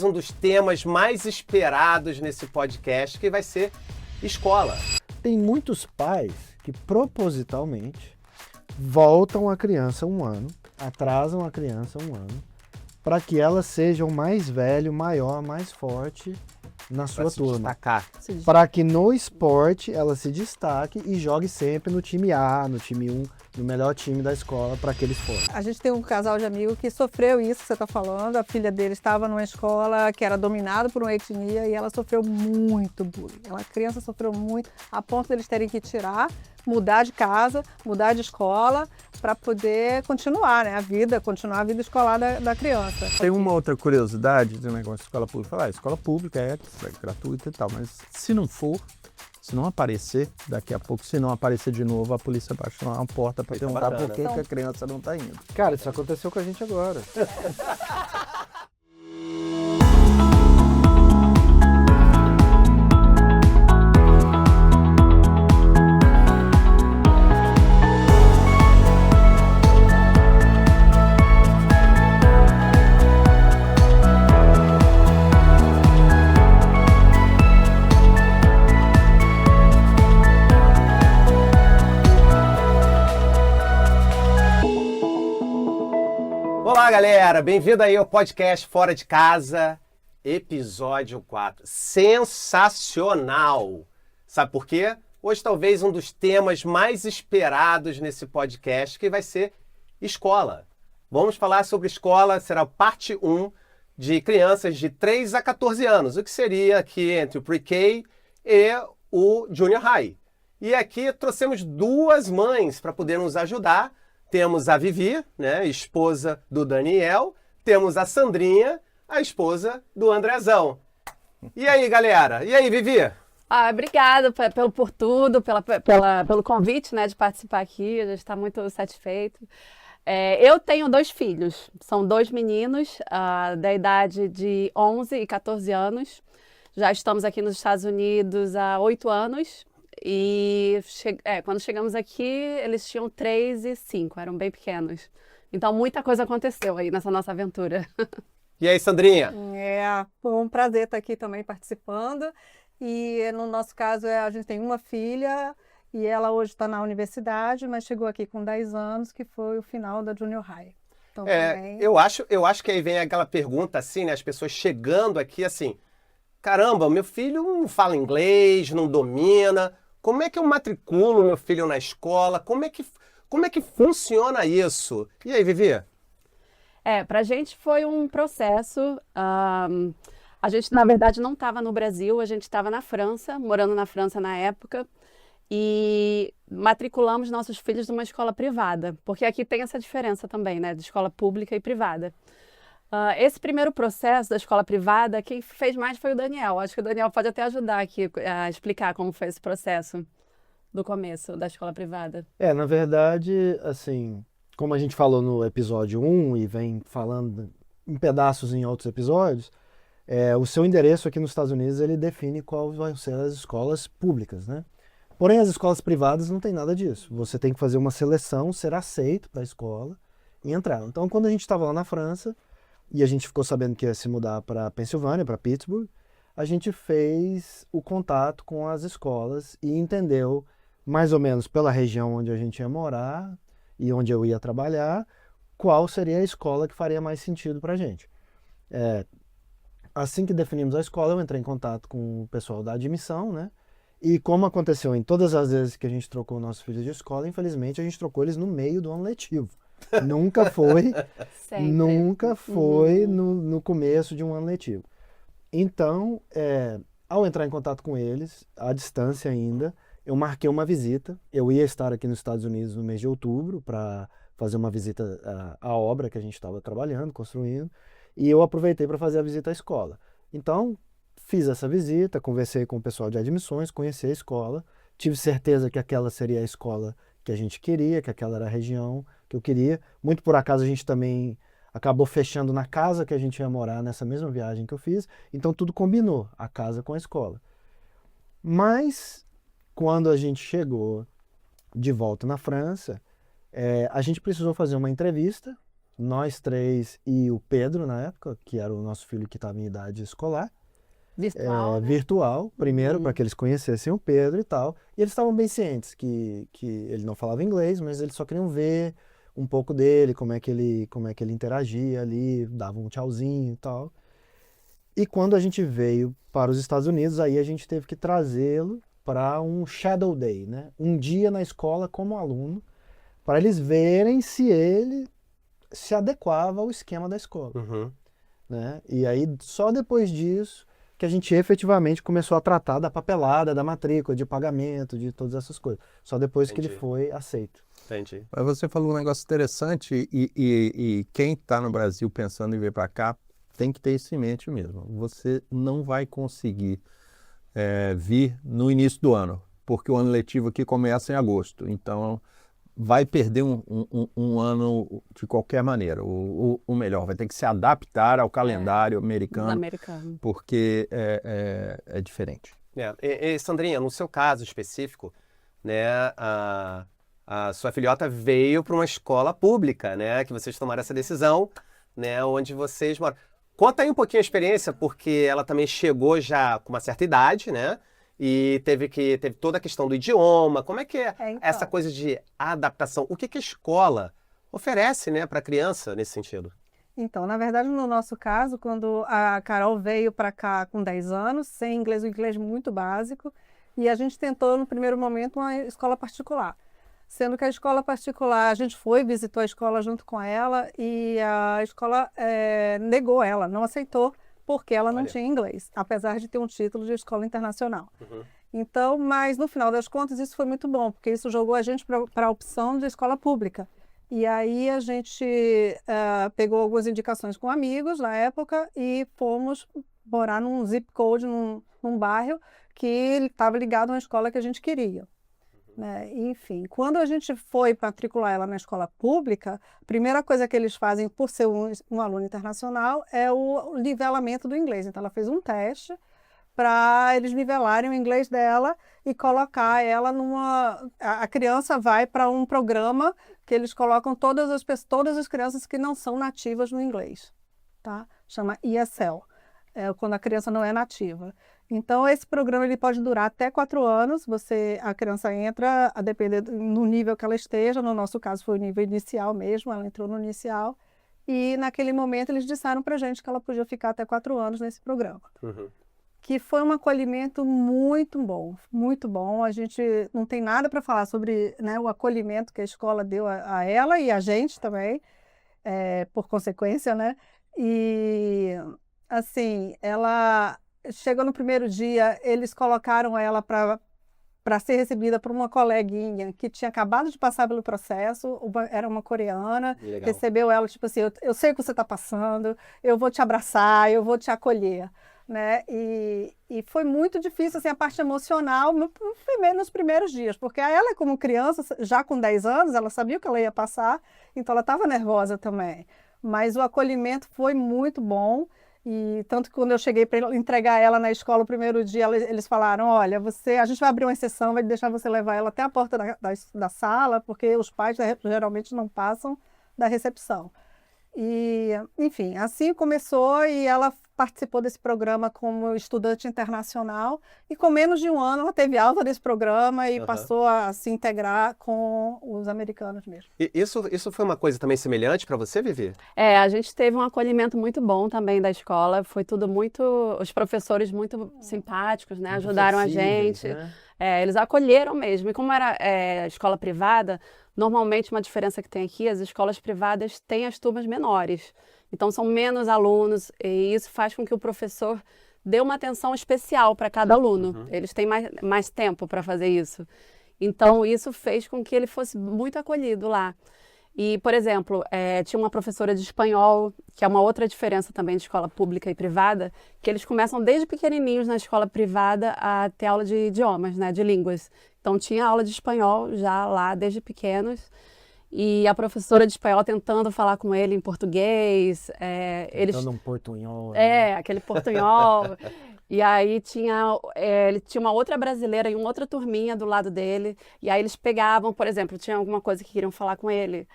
Um dos temas mais esperados nesse podcast, que vai ser escola. Tem muitos pais que propositalmente voltam a criança um ano, atrasam a criança um ano, para que ela seja o mais velho, maior, mais forte na sua turma. Para que no esporte ela se destaque e jogue sempre no time A, no time 1, no melhor time da escola para aquele esporte. A gente tem um casal de amigos que sofreu isso que você está falando. A filha dele estava numa escola que era dominada por uma etnia e ela sofreu muito bullying. A criança sofreu muito, a ponto deles terem que tirar, mudar de casa, mudar de escola para poder continuar, né, continuar a vida escolar da criança. Tem uma outra curiosidade do negócio de escola pública. Falar, escola pública é gratuita e tal, mas se não for, se não aparecer daqui a pouco, se não aparecer de novo, a polícia baixa uma porta para perguntar por que a criança não está indo. Cara, isso aconteceu com a gente agora. Olá, galera! Bem-vindo aí ao podcast Fora de Casa, episódio 4. Sensacional! Sabe por quê? Hoje talvez um dos temas mais esperados nesse podcast, que vai ser escola. Vamos falar sobre escola, será parte 1 de crianças de 3 a 14 anos, o que seria aqui entre o Pre-K e o Junior High. E aqui trouxemos duas mães para poder nos ajudar. Temos a Vivi, né, esposa do Daniel. Temos a Sandrinha, a esposa do Andrezão. E aí, galera? E aí, Vivi? Obrigada por tudo, pelo convite, né, de participar aqui. A gente está muito satisfeito. Eu tenho 2 filhos. São 2 meninos da idade de 11 e 14 anos. Já estamos aqui nos Estados Unidos há 8 anos. E quando chegamos aqui, eles tinham 3 e 5, eram bem pequenos. Então, muita coisa aconteceu aí nessa nossa aventura. E aí, Sandrinha? Foi um prazer estar aqui também participando. E no nosso caso, a gente tem uma filha e ela hoje está na universidade, mas chegou aqui com 10 anos, que foi o final da Junior High. Então, também... eu acho que aí vem aquela pergunta assim, né? As pessoas chegando aqui assim, caramba, meu filho não fala inglês, não domina... Como é que eu matriculo meu filho na escola? Como é que funciona isso? E aí, Vivi? Pra gente foi um processo. A gente, na verdade, não estava no Brasil, a gente estava na França, morando na França na época, e matriculamos nossos filhos numa escola privada, porque aqui tem essa diferença também, né, de escola pública e privada. Esse primeiro processo da escola privada, quem fez mais foi o Daniel. Acho que o Daniel pode até ajudar aqui a explicar como foi esse processo do começo da escola privada. Na verdade, assim, como a gente falou no episódio 1 e vem falando em pedaços em outros episódios, o seu endereço aqui nos Estados Unidos, ele define quais vão ser as escolas públicas, né? Porém, as escolas privadas não tem nada disso. Você tem que fazer uma seleção, ser aceito para a escola e entrar. Então, quando a gente estava lá na França, e a gente ficou sabendo que ia se mudar para Pensilvânia, para Pittsburgh, a gente fez o contato com as escolas e entendeu, mais ou menos pela região onde a gente ia morar e onde eu ia trabalhar, qual seria a escola que faria mais sentido para a gente. Assim que definimos a escola, eu entrei em contato com o pessoal da admissão, né? E como aconteceu em todas as vezes que a gente trocou nossos filhos de escola, infelizmente a gente trocou eles no meio do ano letivo. Nunca foi no começo de um ano letivo. Então, ao entrar em contato com eles, à distância ainda, eu marquei uma visita. Eu ia estar aqui nos Estados Unidos no mês de outubro para fazer uma visita à obra que a gente estava trabalhando, construindo, e eu aproveitei para fazer a visita à escola. Então, fiz essa visita, conversei com o pessoal de admissões, conheci a escola, tive certeza que aquela seria a escola que a gente queria, que aquela era a região que eu queria. Muito por acaso a gente também acabou fechando na casa que a gente ia morar nessa mesma viagem que eu fiz, então tudo combinou, a casa com a escola. Mas quando a gente chegou de volta na França, a gente precisou fazer uma entrevista nós três e o Pedro, na época, que era o nosso filho que estava em idade escolar, Virtual, né? virtual, primeiro, para que eles conhecessem o Pedro e tal. E eles estavam bem cientes que ele não falava inglês, mas eles só queriam ver um pouco dele, como é que ele interagia ali, dava um tchauzinho e tal. E quando a gente veio para os Estados Unidos, aí a gente teve que trazê-lo para um Shadow Day, né? Um dia na escola como aluno, para eles verem se ele se adequava ao esquema da escola, Uhum. né? E aí, só depois disso, que a gente efetivamente começou a tratar da papelada, da matrícula, de pagamento, de todas essas coisas. Só depois que ele Entendi. foi aceito. Entendi. Mas você falou um negócio interessante e quem está no Brasil pensando em vir para cá tem que ter isso em mente mesmo. Você não vai conseguir vir no início do ano, porque o ano letivo aqui começa em agosto. Então, vai perder um ano de qualquer maneira. O melhor, vai ter que se adaptar ao calendário Dos americano, americanos. porque é diferente. E, Sandrinha, no seu caso específico, né, a sua filhota veio para uma escola pública, né, que vocês tomaram essa decisão, né, onde vocês moram. Conta aí um pouquinho a experiência, porque ela também chegou já com uma certa idade, né, e teve toda a questão do idioma. Como é que é então. essa coisa de adaptação? O que a escola oferece, né, para a criança nesse sentido? Então, na verdade, no nosso caso, quando a Carol veio para cá com 10 anos, sem inglês, um inglês muito básico, e a gente tentou, no primeiro momento, uma escola particular. Sendo que a escola particular, a gente visitou a escola junto com ela, e a escola negou ela, não aceitou, porque ela não Olha. tinha inglês, apesar de ter um título de escola internacional. Uhum. Então, mas no final das contas, isso foi muito bom, porque isso jogou a gente para a opção de escola pública. E aí a gente pegou algumas indicações com amigos na época e fomos morar num zip code, num bairro que estava ligado a uma escola que a gente queria. Né? Enfim, quando a gente foi matricular ela na escola pública, a primeira coisa que eles fazem, por ser um aluno internacional, é o nivelamento do inglês. Então, ela fez um teste para eles nivelarem o inglês dela e colocar ela numa... A criança vai para um programa que eles colocam todas as crianças que não são nativas no inglês, tá? Chama ESL, quando a criança não é nativa. Então, esse programa ele pode durar até 4 anos. A criança entra, a depender do nível que ela esteja. No nosso caso, foi o nível inicial mesmo, ela entrou no inicial. E, naquele momento, eles disseram para a gente que ela podia ficar até 4 anos nesse programa. Uhum. Que foi um acolhimento muito bom, muito bom. A gente não tem nada para falar sobre, né, o acolhimento que a escola deu a ela e a gente também, por consequência, né? E, assim, ela chegou no primeiro dia, eles colocaram ela para ser recebida por uma coleguinha que tinha acabado de passar pelo processo, era uma coreana, Legal. recebeu ela, tipo assim, eu sei o que você está passando, eu vou te abraçar, eu vou te acolher. Né? E foi muito difícil assim, a parte emocional nos primeiros dias, porque ela, como criança, já com 10 anos, ela sabia o que ela ia passar, então ela estava nervosa também. Mas o acolhimento foi muito bom, e tanto que quando eu cheguei para entregar ela na escola o primeiro dia, eles falaram, olha, a gente vai abrir uma exceção, vai deixar você levar ela até a porta da sala, porque os pais geralmente não passam da recepção. E, enfim, assim começou e ela participou desse programa como estudante internacional e com menos de um ano ela teve alta desse programa e passou a se integrar com os americanos mesmo. E isso foi uma coisa também semelhante para você, Vivi? A gente teve um acolhimento muito bom também da escola, foi tudo os professores muito simpáticos, né? Ajudaram a gente. Né? Eles acolheram mesmo. E como era escola privada, normalmente uma diferença que tem aqui, as escolas privadas têm as turmas menores. Então são menos alunos e isso faz com que o professor dê uma atenção especial para cada aluno. Eles têm mais tempo para fazer isso. Então isso fez com que ele fosse muito acolhido lá. E, por exemplo, tinha uma professora de espanhol, que é uma outra diferença também de escola pública e privada, que eles começam desde pequenininhos na escola privada a ter aula de idiomas, né, de línguas. Então tinha aula de espanhol já lá desde pequenos. E a professora de espanhol tentando falar com ele em português. Dando um portunhol. Né? Aquele portunhol. E aí ele tinha uma outra brasileira e uma outra turminha do lado dele. E aí eles pegavam, por exemplo, tinha alguma coisa que queriam falar com ele.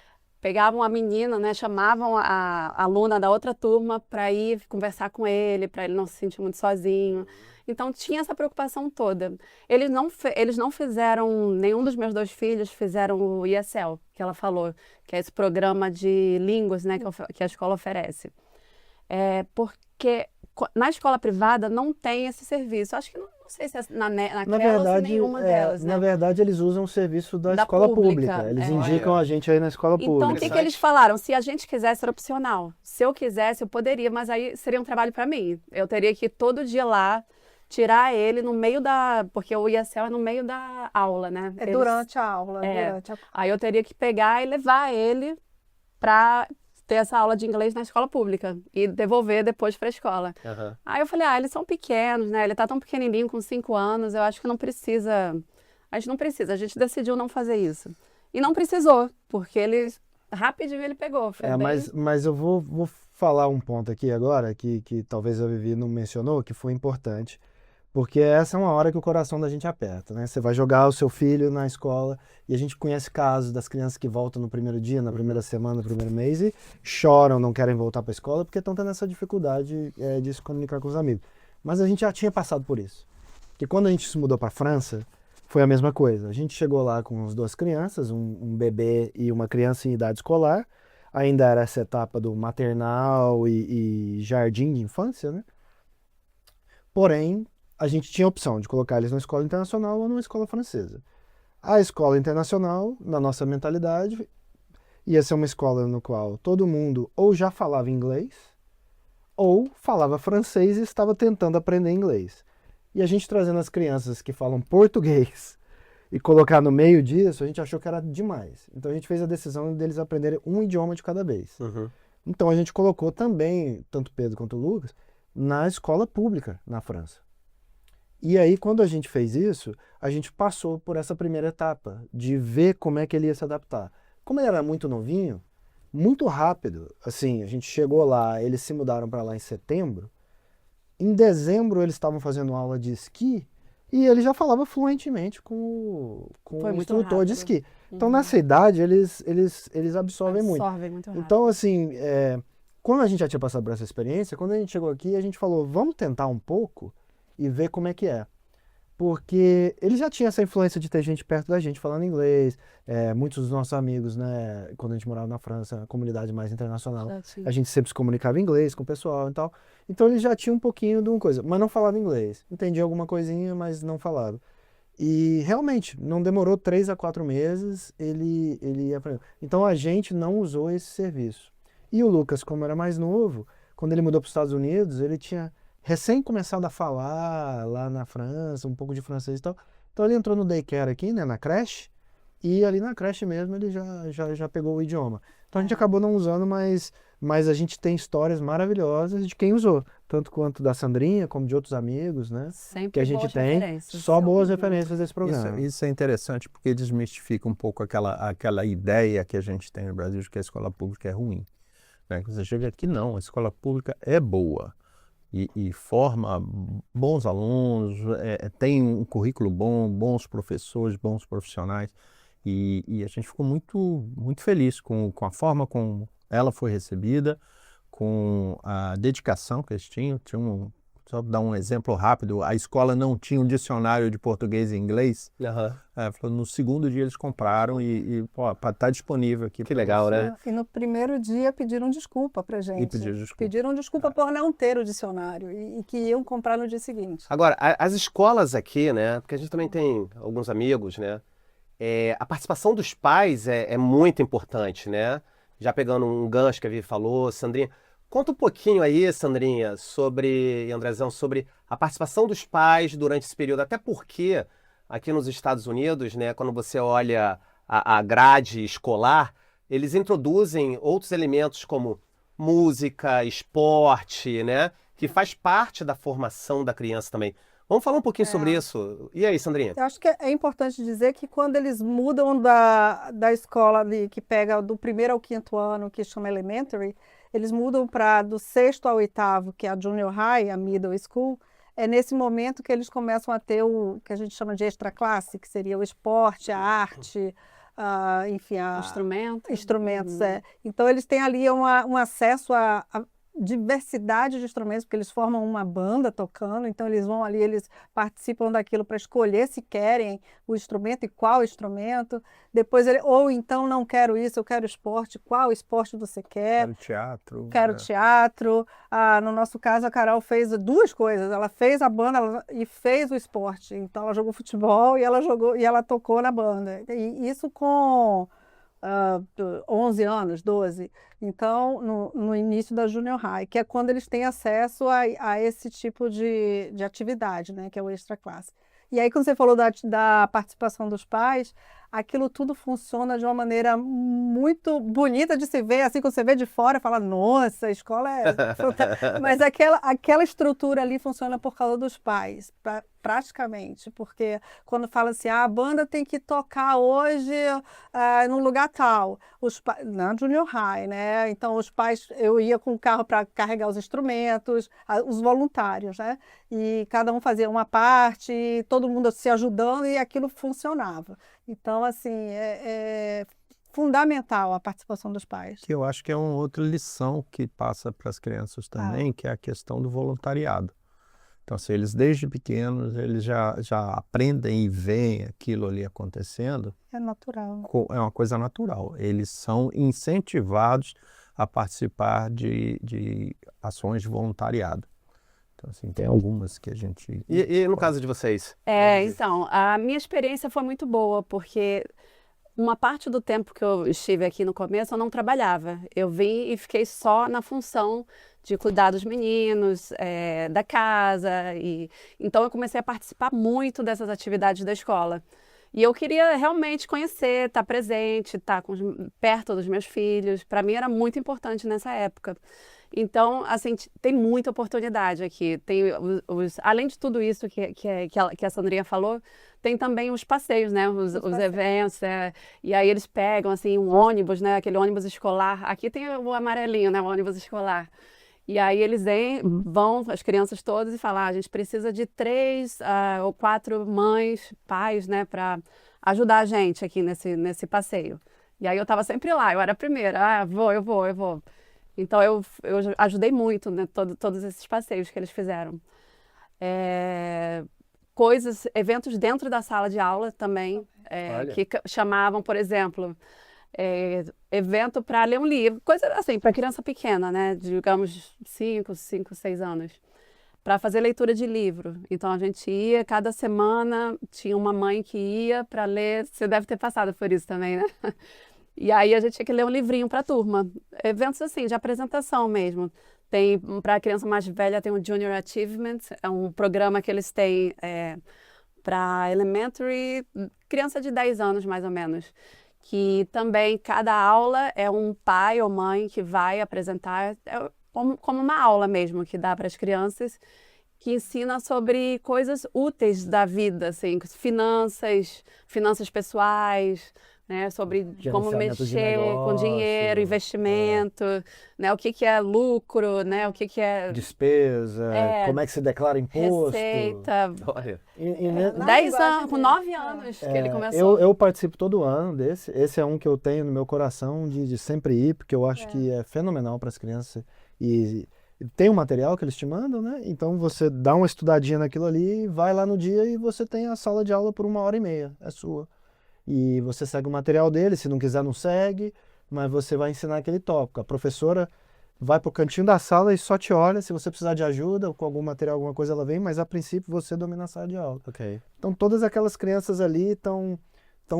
pegavam a menina, né, chamavam a aluna da outra turma para ir conversar com ele, para ele não se sentir muito sozinho. Então tinha essa preocupação toda. Eles não fizeram, nenhum dos meus 2 filhos fizeram o ESL, que ela falou, que é esse programa de línguas, né, que a escola oferece. Porque na escola privada não tem esse serviço. Acho que não sei se é na CREA ou se nenhuma delas, né? Na verdade, eles usam o serviço da Da escola pública, pública. Eles é. indicam a gente aí na escola Então, o pública. que eles falaram? Se a gente quisesse, era opcional. Se eu quisesse, eu poderia, mas aí seria um trabalho para mim. Eu teria que ir todo dia lá, tirar ele no meio da... Porque o ESL é no meio da aula, né? É durante a aula. Durante a... Aí eu teria que pegar e levar ele para ter essa aula de inglês na escola pública e devolver depois para a escola. Aham. Aí eu falei, eles são pequenos, né? Ele tá tão pequenininho, com 5 anos, eu acho que não precisa... A gente não precisa, a gente decidiu não fazer isso. E não precisou, porque rapidinho ele pegou. Foi bem... Mas eu vou falar um ponto aqui agora, que talvez a Vivi não mencionou, que foi importante. Porque essa é uma hora que o coração da gente aperta, né? Você vai jogar o seu filho na escola e a gente conhece casos das crianças que voltam no primeiro dia, na primeira semana, no primeiro mês e choram, não querem voltar para a escola porque estão tendo essa dificuldade de se comunicar com os amigos. Mas a gente já tinha passado por isso. Porque quando a gente se mudou para a França, foi a mesma coisa. A gente chegou lá com as 2 crianças, um bebê e uma criança em idade escolar. Ainda era essa etapa do maternal e jardim de infância, né? Porém, a gente tinha a opção de colocar eles numa escola internacional ou numa escola francesa. A escola internacional, na nossa mentalidade, ia ser uma escola no qual todo mundo ou já falava inglês ou falava francês e estava tentando aprender inglês. E a gente trazendo as crianças que falam português e colocar no meio disso, a gente achou que era demais. Então a gente fez a decisão deles aprenderem um idioma de cada vez. Uhum. Então a gente colocou também, tanto o Pedro quanto o Lucas, na escola pública na França. E aí, quando a gente fez isso, a gente passou por essa primeira etapa de ver como é que ele ia se adaptar. Como ele era muito novinho, muito rápido, assim, a gente chegou lá, eles se mudaram para lá em setembro. Em dezembro, eles estavam fazendo aula de esqui e ele já falava fluentemente com o muito instrutor de rápido. esqui. Então, nessa idade, eles absorvem muito. Absorvem muito rápido. Então, assim, quando a gente já tinha passado por essa experiência, quando a gente chegou aqui, a gente falou, vamos tentar um pouco e ver como é que é. Porque ele já tinha essa influência de ter gente perto da gente falando inglês. Muitos dos nossos amigos, né, quando a gente morava na França, a comunidade mais internacional, a gente sempre se comunicava em inglês com o pessoal e tal. Então ele já tinha um pouquinho de uma coisa, mas não falava inglês. Entendia alguma coisinha, mas não falava. E realmente, não demorou 3 a 4 meses, ele aprendeu. Então a gente não usou esse serviço. E o Lucas, como era mais novo, quando ele mudou para os Estados Unidos, ele tinha recém começado a falar lá na França, um pouco de francês e tal. Então ele entrou no daycare aqui, né, na creche, e ali na creche mesmo ele já pegou o idioma. Então a gente acabou não usando, mas a gente tem histórias maravilhosas de quem usou. Tanto quanto da Sandrinha, como de outros amigos, né? Sempre que a gente boas tem. referências. Só boas referências desse programa. Isso é interessante porque desmistifica um pouco aquela ideia que a gente tem no Brasil de que a escola pública é ruim. Né? Você chega aqui, não, a escola pública é boa. E forma bons alunos, tem um currículo bom, bons professores, bons profissionais. E a gente ficou muito, muito feliz com a forma como ela foi recebida, com a dedicação que eles tinham. Só dar um exemplo rápido, a escola não tinha um dicionário de português e inglês. Uhum. No segundo dia eles compraram e tá disponível aqui. Que legal, né? E no primeiro dia pediram desculpa pra gente. E pediram desculpa. Pediram desculpa por não ter o dicionário e que iam comprar no dia seguinte. Agora, as escolas aqui, né? Porque a gente também tem alguns amigos, né? A participação dos pais é muito importante, né? Já pegando um gancho que a Vivi falou, Sandrinha. Conta um pouquinho aí, Sandrinha, e Andrezão, sobre a participação dos pais durante esse período. Até porque aqui nos Estados Unidos, né, quando você olha a grade escolar, eles introduzem outros elementos como música, esporte, né, que faz parte da formação da criança também. Vamos falar um pouquinho sobre isso. E aí, Sandrinha? Eu acho que é importante dizer que quando eles mudam da escola ali, que pega do 1º ao 5º ano, que chama elementary, eles mudam para do 6º ao 8º, que é a junior high, a middle school. É nesse momento que eles começam a ter o que a gente chama de extra classe, que seria o esporte, a arte, enfim, Instrumentos. Então, eles têm ali um acesso a diversidade de instrumentos, porque eles formam uma banda tocando, então eles vão ali, eles participam daquilo para escolher se querem o instrumento e qual instrumento. Depois, ou então não quero isso, eu quero esporte, qual esporte você quer? Quero teatro. Quero teatro. No nosso caso, a Carol fez duas coisas. Ela fez a banda e fez o esporte. Então, ela jogou futebol e ela tocou na banda. E isso com 11 anos, 12. Então, no início da Junior High, que é quando eles têm acesso a esse tipo de atividade, né, que é o extra classe. E aí, quando você falou da participação dos pais, aquilo tudo funciona de uma maneira muito bonita de se ver, assim, quando você vê de fora, fala, nossa, a escola é... Mas aquela estrutura ali funciona por causa dos pais, praticamente, porque quando fala assim, a banda tem que tocar hoje num lugar tal, na Junior High, né? Então, os pais, eu ia com o carro para carregar os instrumentos, os voluntários, né? E cada um fazia uma parte, todo mundo se ajudando e aquilo funcionava. Então, assim, é fundamental a participação dos pais. Que eu acho que é uma outra lição que passa para as crianças também, que é a questão do voluntariado. Então, assim, eles desde pequenos, eles já aprendem e veem aquilo ali acontecendo. É natural. É uma coisa natural. Eles são incentivados a participar de ações de voluntariado. Então, assim, tem algumas que a gente... E no caso de vocês? Então, a minha experiência foi muito boa, porque uma parte do tempo que eu estive aqui no começo, eu não trabalhava. Eu vim e fiquei só na função de cuidar dos meninos, da casa. Então, eu comecei a participar muito dessas atividades da escola. E eu queria realmente conhecer, estar presente, estar perto dos meus filhos. Para mim, era muito importante nessa época. Então, assim, tem muita oportunidade aqui. Tem além de tudo isso que a Sandrinha falou, tem também os passeios, né? Os eventos. E aí eles pegam, assim, um ônibus, né? Aquele ônibus escolar. Aqui tem o amarelinho, né? O ônibus escolar. E aí eles vão, as crianças todas, e falam, a gente precisa de 3 ou 4 mães, pais, né? Para ajudar a gente aqui nesse passeio. E aí eu estava sempre lá, eu era a primeira. Eu vou. Então, eu ajudei muito, né, todos esses passeios que eles fizeram. Eventos dentro da sala de aula também, que chamavam, por exemplo, evento para ler um livro, coisa assim, para criança pequena, né, digamos 5, 6 anos, para fazer leitura de livro. Então, a gente ia, cada semana tinha uma mãe que ia para ler, você deve ter passado por isso também, né? E aí a gente tinha que ler um livrinho para a turma. Eventos assim, de apresentação mesmo. Tem, para a criança mais velha, tem o Junior Achievement, é um programa que eles têm para elementary, criança de 10 anos mais ou menos. Que também cada aula é um pai ou mãe que vai apresentar, como uma aula mesmo, que dá para as crianças, que ensina sobre coisas úteis da vida, assim, finanças pessoais, né, sobre como mexer com dinheiro, investimento, né, o que é lucro, né, o que é despesa, como é que se declara imposto. Receita. Olha. 10 anos, com 9 anos que ele começou. Eu participo todo ano desse. Esse é um que eu tenho no meu coração de sempre ir, porque eu acho que é fenomenal para as crianças. E tem um material que eles te mandam, né? Então você dá uma estudadinha naquilo ali, vai lá no dia e você tem a sala de aula por 1h30, é sua. E você segue o material dele, se não quiser não segue, mas você vai ensinar aquele tópico. A professora vai pro cantinho da sala e só te olha, se você precisar de ajuda ou com algum material, alguma coisa ela vem, mas a princípio você domina a sala de aula. Ok. Então todas aquelas crianças ali estão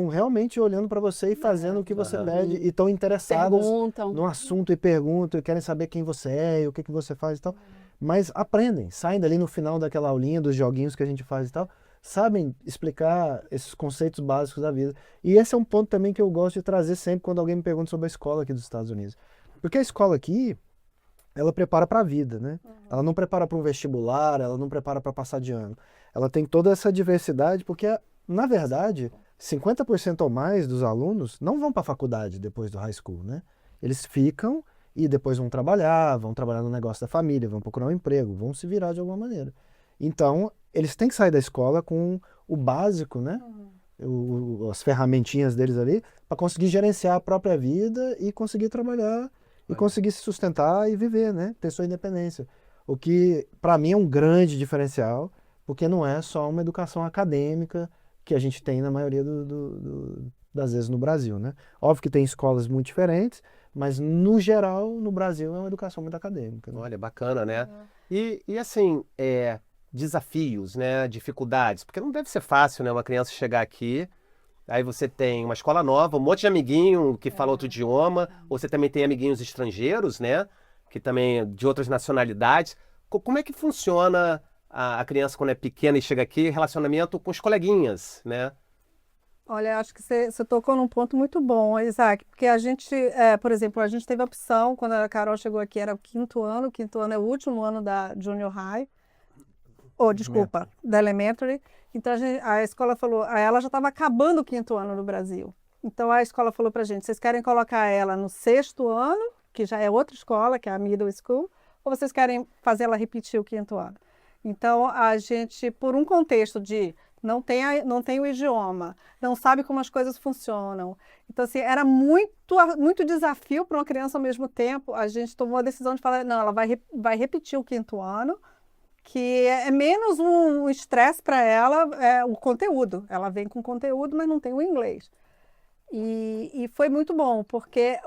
realmente olhando para você e fazendo o que você pede e estão interessadas no assunto e perguntam e querem saber quem você é e o que você faz e tal. Mas aprendem, saem dali no final daquela aulinha dos joguinhos que a gente faz e tal, sabem explicar esses conceitos básicos da vida. E esse é um ponto também que eu gosto de trazer sempre quando alguém me pergunta sobre a escola aqui dos Estados Unidos. Porque a escola aqui, ela prepara para a vida, né? Ela não prepara para um vestibular, ela não prepara para passar de ano. Ela tem toda essa diversidade porque, na verdade, 50% ou mais dos alunos não vão para a faculdade depois do high school, né? Eles ficam e depois vão trabalhar no negócio da família, vão procurar um emprego, vão se virar de alguma maneira. Então, eles têm que sair da escola com o básico, né? as ferramentinhas deles ali, para conseguir gerenciar a própria vida e conseguir trabalhar e conseguir se sustentar e viver, né? Ter sua independência. O que, para mim, é um grande diferencial, porque não é só uma educação acadêmica que a gente tem na maioria das vezes no Brasil, né? Óbvio que tem escolas muito diferentes, mas, no geral, no Brasil é uma educação muito acadêmica, né? Olha, bacana, né? E assim, desafios, né? Dificuldades, porque não deve ser fácil, né? Uma criança chegar aqui, aí você tem uma escola nova, um monte de amiguinho que fala outro idioma, ou você também tem amiguinhos estrangeiros, né? Que também de outras nacionalidades. Como é que funciona a criança quando é pequena e chega aqui, relacionamento com os coleguinhas, né? Olha, acho que você tocou num ponto muito bom, Isaac, porque a gente, por exemplo, a gente teve a opção, quando a Carol chegou aqui, era o quinto ano é o último ano da Junior High, desculpa, da Elementary. Então a escola falou, ela já estava acabando o quinto ano no Brasil. Então a escola falou pra gente, vocês querem colocar ela no sexto ano, que já é outra escola, que é a Middle School, ou vocês querem fazer ela repetir o quinto ano? Então a gente, por um contexto de não tem o idioma, não sabe como as coisas funcionam. Então, assim, era muito desafio para uma criança ao mesmo tempo. A gente tomou a decisão de falar, não, ela vai repetir o quinto ano, que é menos um estresse para ela, o conteúdo. Ela vem com conteúdo, mas não tem o inglês. E foi muito bom, porque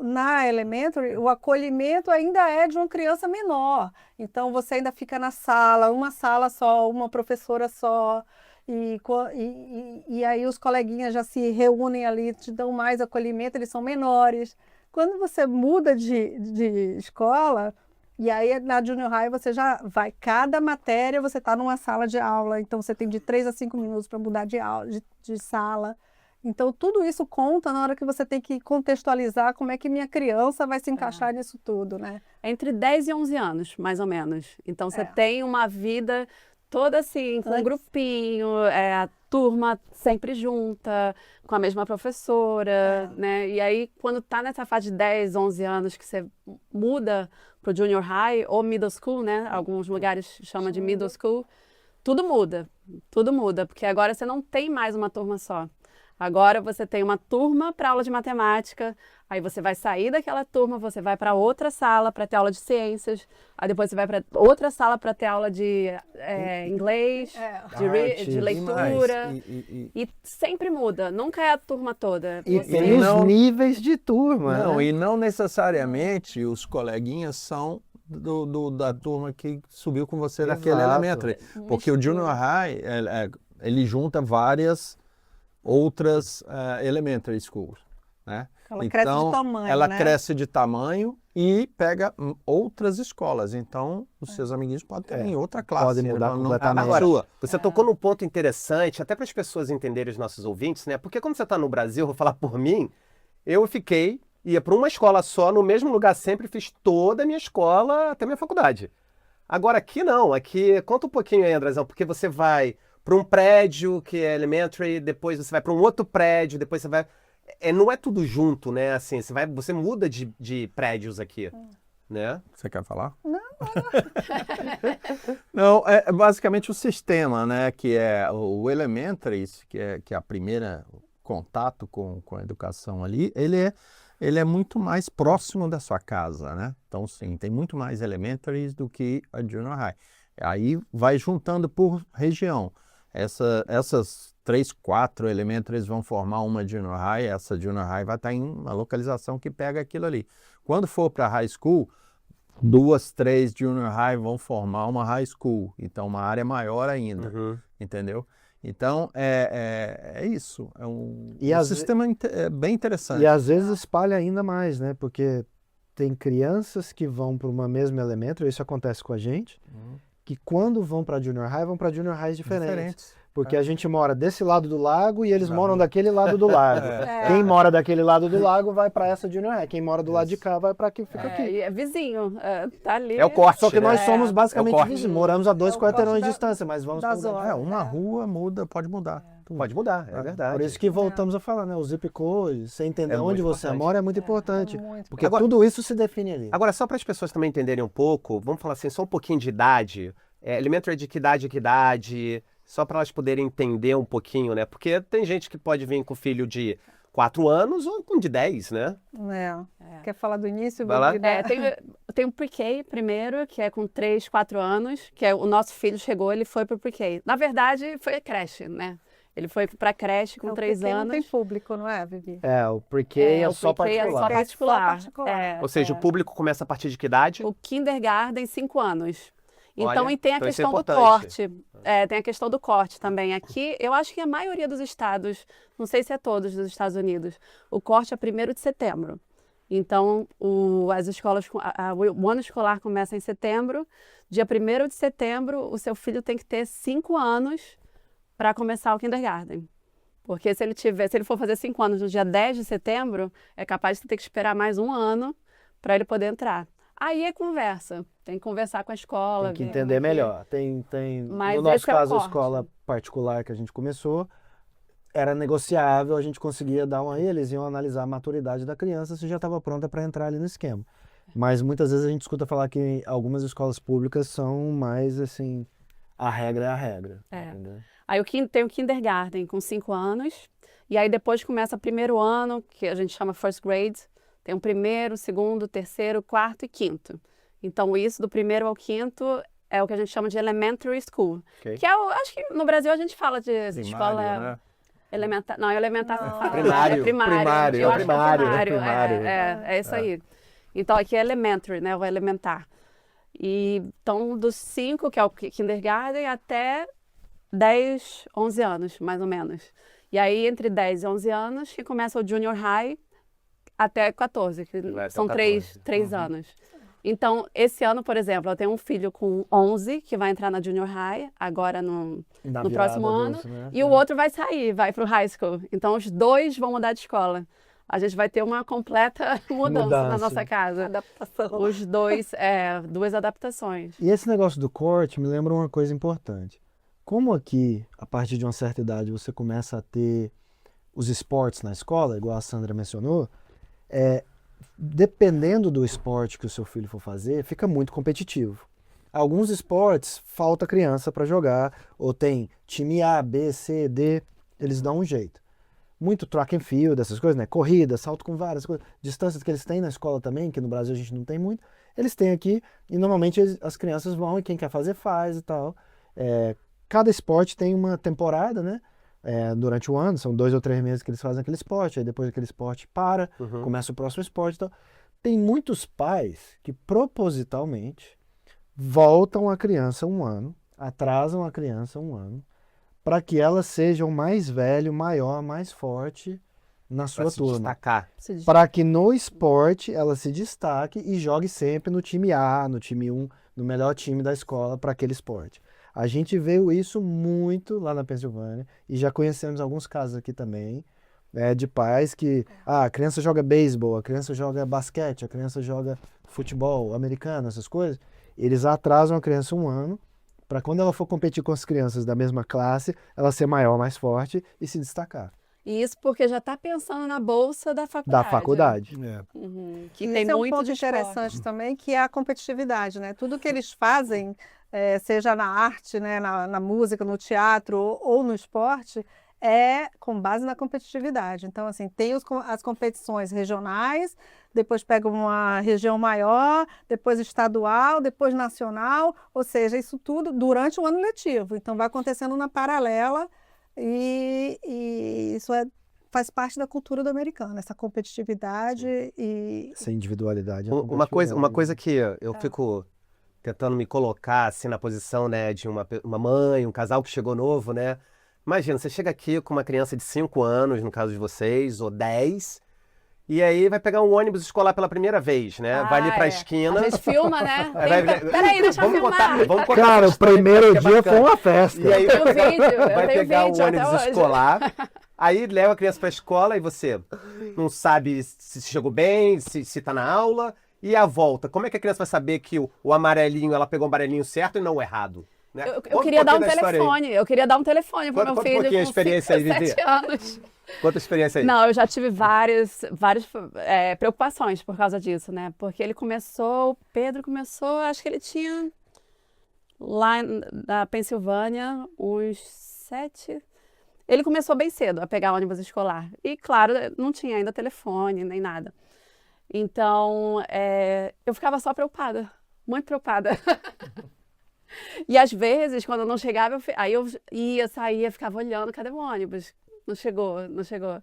na Elementary, o acolhimento ainda é de uma criança menor. Então, você ainda fica na sala, uma sala só, uma professora só. E aí os coleguinhas já se reúnem ali, te dão mais acolhimento, eles são menores. Quando você muda de escola, e aí na Junior High você já vai, cada matéria você está numa sala de aula, então você tem de 3 a 5 minutos para mudar de aula, de sala. Então tudo isso conta na hora que você tem que contextualizar como é que minha criança vai se encaixar nisso tudo, né? Entre 10 e 11 anos, mais ou menos. Então você tem uma vida toda assim, com um grupinho, a turma sempre junta, com a mesma professora, né? E aí, quando tá nessa fase de 10, 11 anos, que você muda pro Junior High ou Middle School, né? Alguns lugares chamam de Middle School, tudo muda, porque agora você não tem mais uma turma só. Agora você tem uma turma para aula de matemática, aí você vai sair daquela turma, você vai para outra sala para ter aula de ciências, aí depois você vai para outra sala para ter aula de inglês, de leitura, e sempre muda, nunca é a turma toda. E tem os níveis de turma. Não, né? e não necessariamente os coleguinhas são da turma que subiu com você daquele Elementary, porque o Junior High, ele junta várias outras elementary schools, né? Ela cresce de tamanho, ela né? cresce de tamanho e pega outras escolas. Então, os seus amiguinhos podem ter em outra classe. Podem mudar completamente. Na sua. Você tocou num ponto interessante, até para as pessoas entenderem, os nossos ouvintes, né? Porque quando você está no Brasil, vou falar por mim, eu ia para uma escola só, no mesmo lugar sempre, fiz toda a minha escola até a minha faculdade. Agora aqui não, aqui, conta um pouquinho aí, Andrezão, porque você vai para um prédio que é elementary, depois você vai para um outro prédio, depois você vai... não é tudo junto, né? Assim, você muda de prédios aqui, né? Você quer falar? Não. Não, é basicamente o sistema, né? Que é o elementary, que é a primeira contato com a educação ali, ele é muito mais próximo da sua casa, né? Então, sim, tem muito mais elementaries do que a Junior High. Aí vai juntando por região. Essas 3, 4 elementaries vão formar uma Junior High, essa Junior High vai estar em uma localização que pega aquilo ali. Quando for para High School, 2, 3 Junior High vão formar uma High School, então uma área maior ainda, entendeu? Então, é isso, é um sistema bem interessante. E às vezes espalha ainda mais, né? Porque tem crianças que vão para uma mesma elementary, isso acontece com a gente, que quando vão para Junior High, vão para Junior Highs diferentes. Porque a gente mora desse lado do lago e eles moram daquele lado do lago. Quem mora daquele lado do lago vai para essa Junior High. Quem mora do lado de cá vai para que fica aqui. E é vizinho, tá ali. É o corte. Só que nós somos basicamente corte. vizinhos. Moramos a 2 quarteirões de distância, mas vamos para zona. Uma rua pode mudar. Pode mudar, é verdade. Por isso que voltamos a falar, né? O zip code, você entender onde muito você importante. mora é muito importante. Porque Agora, tudo isso se define ali. Agora, só para as pessoas também entenderem um pouco, vamos falar assim, só um pouquinho de idade. Elementary de que idade? só para elas poderem entender um pouquinho, né? Porque tem gente que pode vir com filho de 4 anos ou com de 10, né? Quer falar do início? Vai lá. Tem o pre-K primeiro, que é com 3, 4 anos, que é o nosso filho chegou, ele foi pro pre-K. Na verdade, foi a creche, né? Ele foi pra creche com 3 anos. Não tem público, não é, Vivi? O pre-K é o só pre-K particular. É só particular. Só particular. Ou seja, o público começa a partir de que idade? O kindergarten, 5 anos. Então, Olha, e tem a então isso é questão do importante. corte. Tem a questão do corte também. Aqui, eu acho que a maioria dos estados, não sei se é todos dos Estados Unidos, o corte é 1º de setembro. Então, as escolas, o ano escolar começa em setembro. Dia 1º de setembro, o seu filho tem que ter 5 anos para começar o kindergarten. Porque se ele for fazer 5 anos no dia 10 de setembro, é capaz de ter que esperar mais 1 ano para ele poder entrar. Aí é conversa. Tem que conversar com a escola. Tem que ver entender como é que- melhor. Mas no nosso esse é o caso, a corte. escola particular que a gente começou, era negociável, a gente conseguia dar eles iam analisar a maturidade da criança se já estava pronta para entrar ali no esquema. Mas muitas vezes a gente escuta falar que algumas escolas públicas são mais assim, a regra é a regra. Entendeu? Aí tem o kindergarten com 5 anos. E aí depois começa o 1º ano, que a gente chama first grade. Tem o 1º, 2º, 3º, 4º e 5º. Então isso do 1º ao 5º é o que a gente chama de elementary school. Ok. Que acho que no Brasil a gente fala de escola né? elementar. Não, elementar você fala. Primário. É primário. Primário, Eu acho que primário, é primário. É isso aí. Então aqui é elementary, né? O elementar. E então dos 5, que é o kindergarten, até 10, 11 anos, mais ou menos. E aí entre 10 e 11 anos que começa o junior high até 14, que Vai até são 14. 3 anos. Então, esse ano, por exemplo, eu tenho um filho com 11 que vai entrar na junior high, agora no Na próximo virada ano, dos, né? e o outro vai sair, vai para o high school. Então, os 2 vão mudar de escola. A gente vai ter uma completa mudança na Mudança. nossa casa. Adaptação. Os 2, 2 adaptações. E esse negócio do corte me lembra uma coisa importante. Como aqui, a partir de uma certa idade, você começa a ter os esportes na escola, igual a Sandra mencionou, dependendo do esporte que o seu filho for fazer, fica muito competitivo. Alguns esportes falta criança para jogar, ou tem time A, B, C, D, eles dão um jeito. Muito track and field, essas coisas, né? Corrida, salto com várias coisas, distâncias que eles têm na escola também, que no Brasil a gente não tem muito, eles têm aqui e normalmente as crianças vão e quem quer fazer faz e tal. Cada esporte tem uma temporada, né? Durante o ano, são 2 ou 3 meses que eles fazem aquele esporte, aí depois aquele esporte para, começa o próximo esporte e tal. Tem muitos pais que propositalmente voltam a criança 1 ano, atrasam a criança 1 ano, para que ela seja o mais velho, maior, mais forte na sua Pra se turma. destacar. Para que no esporte ela se destaque e jogue sempre no time A, no time 1, no melhor time da escola para aquele esporte. A gente viu isso muito lá na Pensilvânia e já conhecemos alguns casos aqui também, de pais que a criança joga beisebol, a criança joga basquete, a criança joga futebol americano, essas coisas. Eles atrasam a criança 1 ano para quando ela for competir com as crianças da mesma classe, ela ser maior, mais forte e se destacar. E isso porque já está pensando na bolsa da faculdade. Da faculdade. Que Esse tem é um muito ponto de esporte. interessante também, que é a competitividade, né? Tudo que eles fazem, seja na arte, né, na música, no teatro ou no esporte, é com base na competitividade. Então, assim, tem as competições regionais, depois pega uma região maior, depois estadual, depois nacional, ou seja, isso tudo durante o ano letivo. Então, vai acontecendo na paralela e isso faz parte da cultura do americano, essa competitividade e... Essa individualidade. Uma coisa que eu fico tentando me colocar assim na posição, né, de uma mãe, um casal que chegou novo, né? Imagina, você chega aqui com uma criança de 5 anos, no caso de vocês, ou 10, e aí vai pegar um ônibus escolar pela primeira vez, né? Vai ali pra esquina. A gente filma, né? Vai- Peraí, deixa eu filmar. Vamos contar Cara, essa o história, primeiro que é dia bacana. foi uma festa. E aí Eu tenho vídeo, eu vai tenho pegar vídeo o até ônibus hoje. escolar, aí leva a criança pra escola e você não sabe se chegou bem, se tá na aula, e a volta. Como é que a criança vai saber que o amarelinho, ela pegou o amarelinho certo e não o errado? Né? Eu Conta queria dar um pouquinho da história aí. telefone. Eu queria dar um telefone pro meu Conta um filho pouquinho a com experiência 5, aí, Vivi. 7 anos. Conta a experiência aí. Não, eu já tive várias preocupações por causa disso, né? Porque o Pedro começou, acho que ele tinha lá na Pensilvânia, uns 7. Ele começou bem cedo a pegar ônibus escolar. E, claro, não tinha ainda telefone, nem nada. Então, eu ficava só preocupada, muito preocupada. E às vezes, quando eu não chegava, aí eu saía, ficava olhando, cadê o ônibus? Não chegou, não chegou.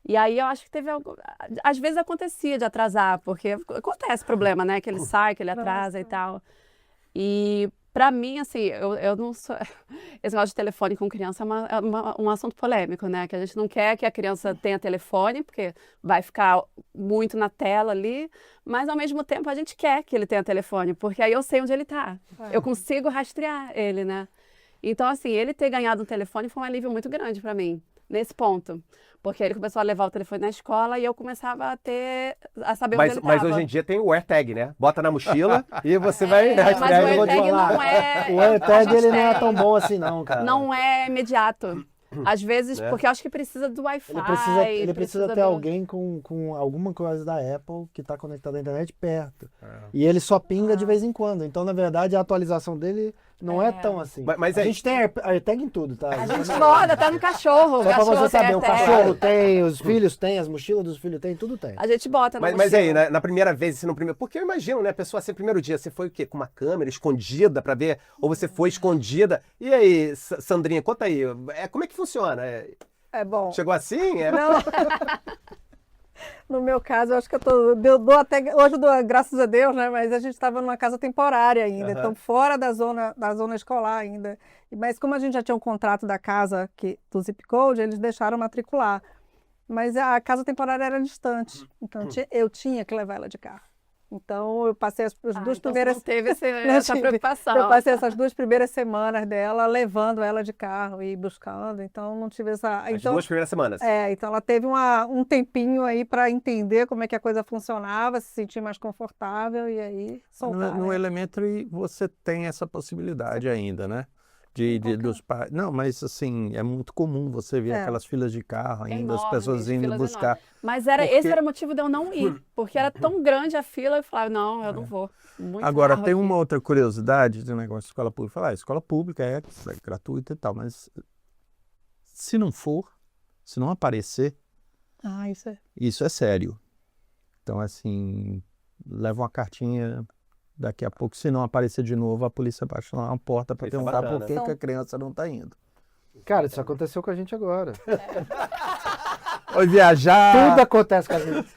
E aí eu acho que teve algo. Às vezes acontecia de atrasar, porque acontece problema, né? Que ele sai, que ele atrasa e tal. E pra mim, assim, eu não sou. Esse negócio de telefone com criança é um assunto polêmico, né? Que a gente não quer que a criança tenha telefone, porque vai ficar muito na tela ali, mas ao mesmo tempo a gente quer que ele tenha telefone, porque aí eu sei onde ele tá. Eu consigo rastrear ele, né? Então, assim, ele ter ganhado um telefone foi um alívio muito grande pra mim, nesse ponto. Porque ele começou a levar o telefone na escola e eu começava a saber onde ele estava. Mas hoje em dia tem o AirTag, né? Bota na mochila e você vai rastrear. Mas o eu vou te AirTag falar. não é... O AirTag ele não é tão bom assim não, cara. Não é imediato. Às vezes, porque eu acho que precisa do Wi-Fi. Ele precisa ter alguém com alguma coisa da Apple que está conectado à internet perto. E ele só pinga de vez em quando. Então, na verdade, a atualização dele não é tão assim. Mas a gente tem AirTag em tudo, tá? A gente bota, tá no cachorro. Só pra você saber, o AirTag. cachorro tem, os filhos têm, as mochilas dos filhos têm, tudo tem. A gente bota na Mas mochila. aí, na primeira vez, assim, no primeiro... Porque eu imagino, né? A pessoa, assim, primeiro dia, você foi o quê? Com uma câmera escondida pra ver? Ou você foi escondida? E aí, Sandrinha, conta aí. Como é que funciona? É bom. Chegou assim? Não. No meu caso, eu acho que eu dou até. Hoje eu dou, graças a Deus, né? Mas a gente estava numa casa temporária ainda, então fora da zona escolar ainda. Mas como a gente já tinha um contrato da casa do Zip Code, eles deixaram matricular. Mas a casa temporária era distante, então eu tinha que levar ela de carro. Então eu passei as duas primeiras. Não teve essa preocupação. Eu passei essas 2 primeiras semanas dela levando ela de carro e buscando, então não tive essa. As 2 primeiras semanas. Então ela teve um tempinho aí para entender como é que a coisa funcionava, se sentir mais confortável e aí soltar. No Elementary você tem essa possibilidade ainda, né? Dos pais. Não, mas assim, é muito comum você ver aquelas filas de carro ainda, as pessoas indo buscar. Mas esse era o motivo de eu não ir, porque era tão grande a fila, eu falava, não, eu não vou. Muito Agora, carro tem aqui. uma outra curiosidade do negócio de escola pública. Falar, escola pública é gratuita e tal, mas se não for, se não aparecer, isso é sério. Então, assim, leva uma cartinha. Daqui a pouco, se não aparecer de novo, a polícia baixa lá uma porta para perguntar por que a criança não está indo. Cara, isso aconteceu com a gente agora. Foi viajar. Tudo acontece com a gente.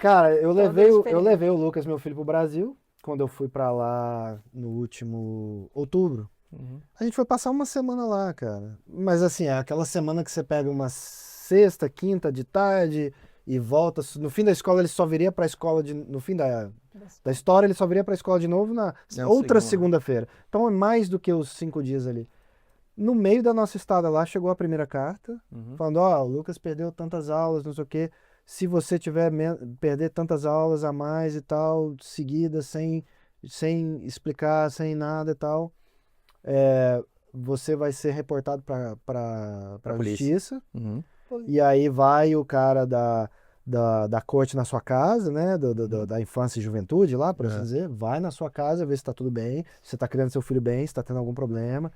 Cara, eu levei o Lucas, meu filho, pro Brasil, quando eu fui para lá no último outubro. A gente foi passar uma semana lá, cara. Mas assim, é aquela semana que você pega uma sexta, quinta de tarde e volta. No fim da escola, ele só viria para a escola no fim da história, ele só viria para a escola de novo na outra segunda-feira. Então é mais do que os 5 dias ali. No meio da nossa estada lá, chegou a primeira carta, falando, o Lucas perdeu tantas aulas, não sei o quê. Se você tiver perder tantas aulas a mais e tal, seguidas, sem explicar, sem nada e tal, você vai ser reportado para a justiça. E aí vai o cara da corte na sua casa, né? Da infância e juventude lá, por assim dizer. Vai na sua casa, ver se está tudo bem, se você está criando seu filho bem, se está tendo algum problema.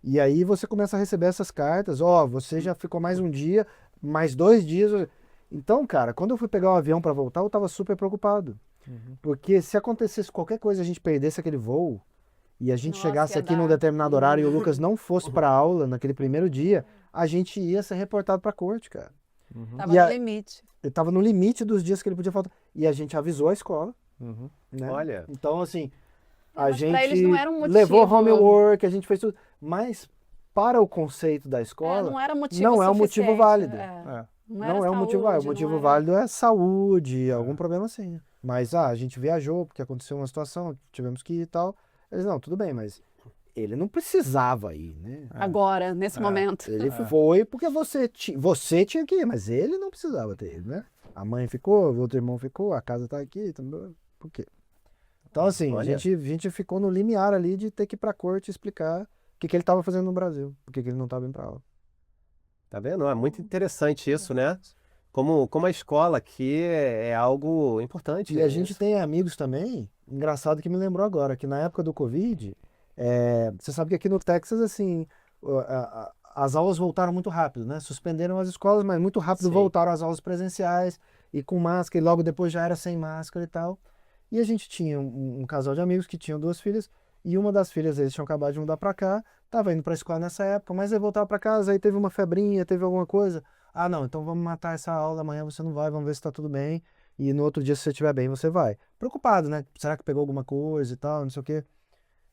E aí você começa a receber essas cartas. Você já ficou mais um dia, mais 2 dias. Então, cara, quando eu fui pegar o avião para voltar, eu estava super preocupado. Porque se acontecesse qualquer coisa, a gente perdesse aquele voo e a gente chegasse aqui num determinado horário e o Lucas não fosse para aula naquele primeiro dia, a gente ia ser reportado para a corte, cara. Tava no limite. Ele tava no limite dos dias que ele podia faltar. E a gente avisou a escola. Né? Olha. Então, assim, Mas pra eles não era um motivo. levou homework, a gente fez tudo. Mas, para o conceito da escola, não era motivo não é um motivo suficiente, válido. Não é um motivo válido. O motivo válido é saúde, algum problema assim. Mas, a gente viajou porque aconteceu uma situação, tivemos que ir e tal. Eles, não, tudo bem, mas ele não precisava ir, né? Agora, nesse momento. Ele foi porque você tinha que ir, mas ele não precisava ter ido, né? A mãe ficou, o outro irmão ficou, a casa tá aqui, por quê? Então, assim, a gente ficou no limiar ali de ter que ir pra corte explicar o que ele estava fazendo no Brasil, por que ele não estava indo pra aula. Tá vendo? É muito interessante isso, né? Como a escola aqui é algo importante. E a gente tem amigos também, engraçado que me lembrou agora, que na época do Covid, Você sabe que aqui no Texas, assim, as aulas voltaram muito rápido, né? Suspenderam as escolas, mas muito rápido Sim. voltaram às aulas presenciais e com máscara, e logo depois já era sem máscara e tal. E a gente tinha um casal de amigos que tinham 2 filhas, e uma das filhas, eles tinham acabado de mudar pra cá, tava indo pra escola nessa época, mas aí voltava pra casa, aí teve uma febrinha, teve alguma coisa. Ah, não, então vamos matar essa aula, amanhã você não vai, vamos ver se tá tudo bem, e no outro dia, se você estiver bem, você vai. Preocupado, né? Será que pegou alguma coisa e tal, não sei o quê.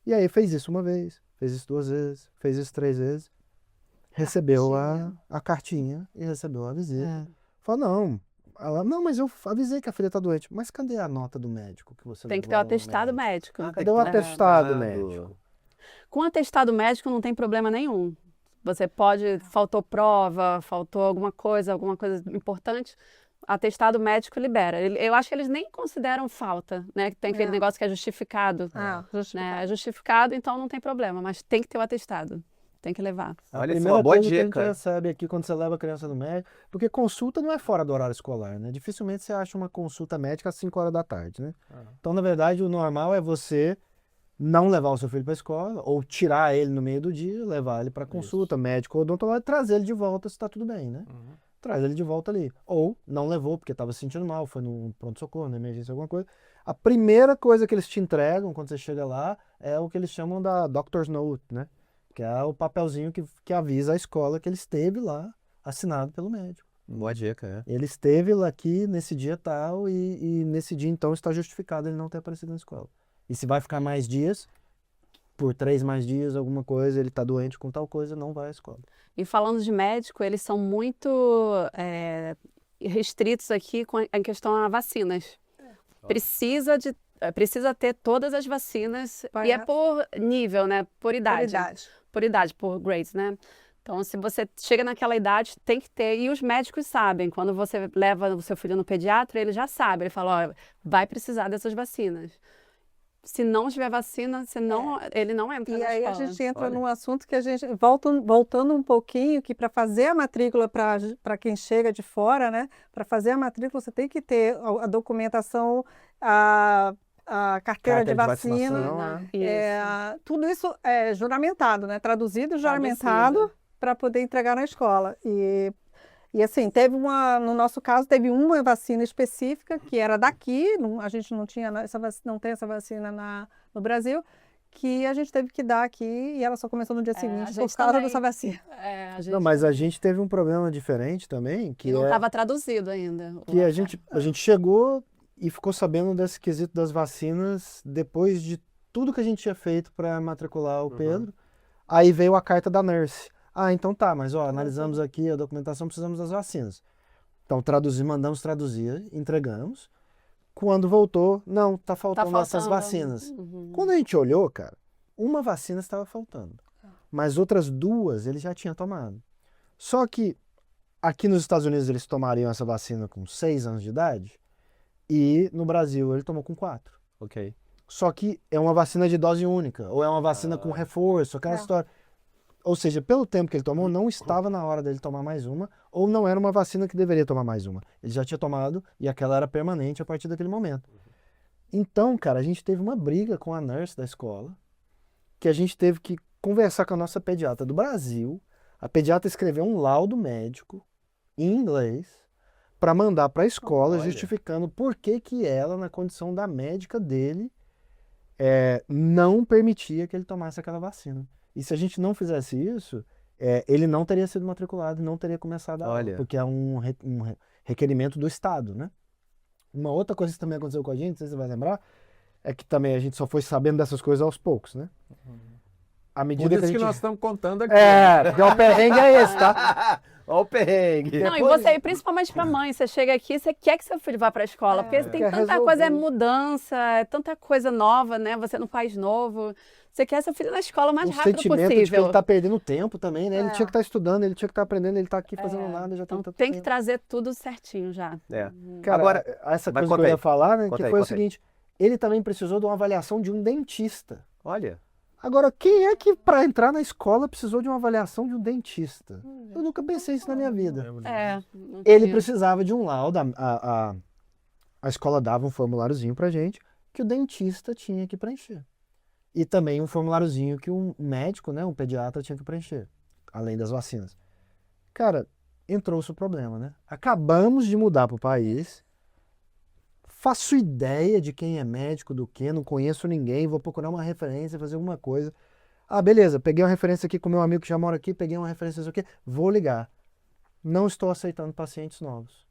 E aí fez isso uma vez, fez isso 2 vezes, fez isso 3 vezes, recebeu a cartinha e recebeu a visita. Falou, não, mas eu avisei que a filha tá doente. Mas cadê a nota do médico que você Tem que ter levou o ela no atestado médico? médico. Cadê o atestado médico? médico? Com atestado médico não tem problema nenhum. Você pode, faltou prova, faltou alguma coisa importante, atestado médico libera. Eu acho que eles nem consideram falta, né? Tem aquele negócio que é justificado. Né? É justificado, então não tem problema, mas tem que ter o atestado. Tem que levar. Olha, isso é Primeira uma boa coisa que a gente dica. recebe aqui quando você leva a criança no médico, porque consulta não é fora do horário escolar, né? Dificilmente você acha uma consulta médica às 5 horas da tarde, né? Então, na verdade, o normal é você não levar o seu filho para a escola, ou tirar ele no meio do dia, levar ele para consulta, médico ou odontológico, e trazer ele de volta se está tudo bem, né? Traz ele de volta ali. Ou não levou porque estava se sentindo mal, foi no pronto-socorro, na emergência, alguma coisa. A primeira coisa que eles te entregam quando você chega lá é o que eles chamam da Doctor's Note, né? Que é o papelzinho que avisa a escola que ele esteve lá, assinado pelo médico. Boa dica, é. Ele esteve lá aqui nesse dia tal e nesse dia então está justificado ele não ter aparecido na escola. E se vai ficar mais dias, por 3 mais dias, alguma coisa, ele está doente com tal coisa, não vai à escola. E falando de médico, eles são muito restritos aqui em questão a vacinas. Precisa ter todas as vacinas, e é por nível, né? Por idade. Por idade, por grades, né? Então, se você chega naquela idade, tem que ter. E os médicos sabem. Quando você leva o seu filho no pediatra, ele já sabe. Ele fala, ó, vai precisar dessas vacinas. Se não tiver vacina, ele não entra na E aí escola. a gente entra num assunto que a gente, voltando um pouquinho, que para fazer a matrícula para quem chega de fora, né? Para fazer a matrícula, você tem que ter a documentação, a carteira de vacina. vacinação, né? Tudo isso é juramentado, né? Traduzido e juramentado para poder entregar na escola. E assim, no nosso caso, teve uma vacina específica, que era daqui, a gente não tinha não tem essa vacina no Brasil, que a gente teve que dar aqui e ela só começou no dia seguinte por causa dessa vacina. Não, mas a gente teve um problema diferente também, que não estava traduzido ainda. Que a gente chegou e ficou sabendo desse quesito das vacinas depois de tudo que a gente tinha feito para matricular o Pedro. Aí veio a carta da nurse. Ah, então tá, mas ó, analisamos aqui a documentação, precisamos das vacinas. Então mandamos traduzir, entregamos. Quando voltou, não, tá faltando essas vacinas. Quando a gente olhou, cara, uma vacina estava faltando. Mas outras 2 ele já tinha tomado. Só que aqui nos Estados Unidos eles tomariam essa vacina com 6 anos de idade e no Brasil ele tomou com 4. Ok. Só que é uma vacina de dose única, ou é uma vacina com reforço, aquela história. Ou seja, pelo tempo que ele tomou, não estava na hora dele tomar mais uma, ou não era uma vacina que deveria tomar mais uma. Ele já tinha tomado e aquela era permanente a partir daquele momento. Então, cara, a gente teve uma briga com a nurse da escola, que a gente teve que conversar com a nossa pediatra do Brasil. A pediatra escreveu um laudo médico em inglês para mandar para a escola, justificando por que ela, na condição da médica dele, não permitia que ele tomasse aquela vacina. E se a gente não fizesse isso, ele não teria sido matriculado, não teria começado a aula, porque é um requerimento do Estado, né? Uma outra coisa que também aconteceu com a gente, não sei se você vai lembrar, é que também a gente só foi sabendo dessas coisas aos poucos, né? À medida Por isso que nós estamos contando aqui. porque o perrengue é esse, tá? Olha o perrengue. Não, e você, principalmente para mãe, você chega aqui, você quer que seu filho vá para a escola, porque tem tanta coisa, é mudança, é tanta coisa nova, né? Você é num país novo, você quer seu filho na escola o mais rápido possível. O sentimento de que ele tá perdendo tempo também, né? Ele tinha que estar estudando, ele tinha que estar aprendendo, ele tá aqui fazendo nada, já então, tá tem que trazer tudo certinho já. Cara, agora, essa coisa que eu ia falar, né? Que foi o seguinte, ele também precisou de uma avaliação de um dentista. Olha. Agora, quem é que para entrar na escola precisou de uma avaliação de um dentista? Eu nunca pensei isso na minha vida. Ele precisava de um laudo, a escola dava um formuláriozinho pra gente que o dentista tinha que preencher. e também um formuláriozinho que um médico, né, um pediatra tinha que preencher, além das vacinas. Cara, entrou-se o problema, né? Acabamos de mudar para o país, faço ideia de quem é médico, do que, não conheço ninguém, vou procurar uma referência, fazer alguma coisa. Ah, beleza, peguei uma referência aqui com meu amigo que já mora aqui, peguei uma referência aqui, vou ligar. Não estou aceitando pacientes novos.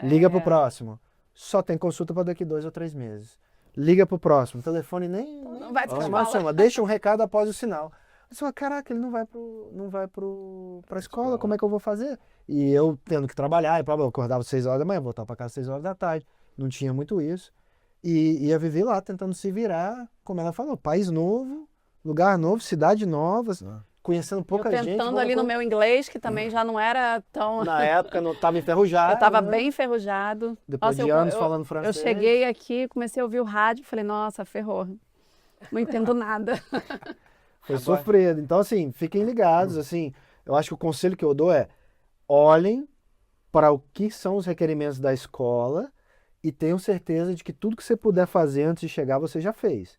Liga pro próximo. Só tem consulta para daqui 2 ou 3 meses. Liga pro próximo. O telefone nem Não vai pra mas escola. chama, deixa um recado após o sinal. Você fala, caraca, ele não vai pra escola, como é que eu vou fazer? E eu tendo que trabalhar, eu acordava às 6 horas da manhã, voltava para casa às 6 horas da tarde. Não tinha muito isso. E ia viver lá tentando se virar, como ela falou, país novo, lugar novo, cidade nova, conhecendo pouca Eu gente. tentando ali no meu inglês, que também já não era tão... Na época não estava enferrujado. Eu estava né? bem enferrujado. Depois Nossa, de anos falando francês. Eu cheguei aqui, comecei a ouvir o rádio, falei, nossa, ferrou. Não entendo nada. Foi sofrido. Então, assim, fiquem ligados. Assim, eu acho que o conselho que eu dou é olhem para o que são os requerimentos da escola e tenham certeza de que tudo que você puder fazer antes de chegar, você já fez.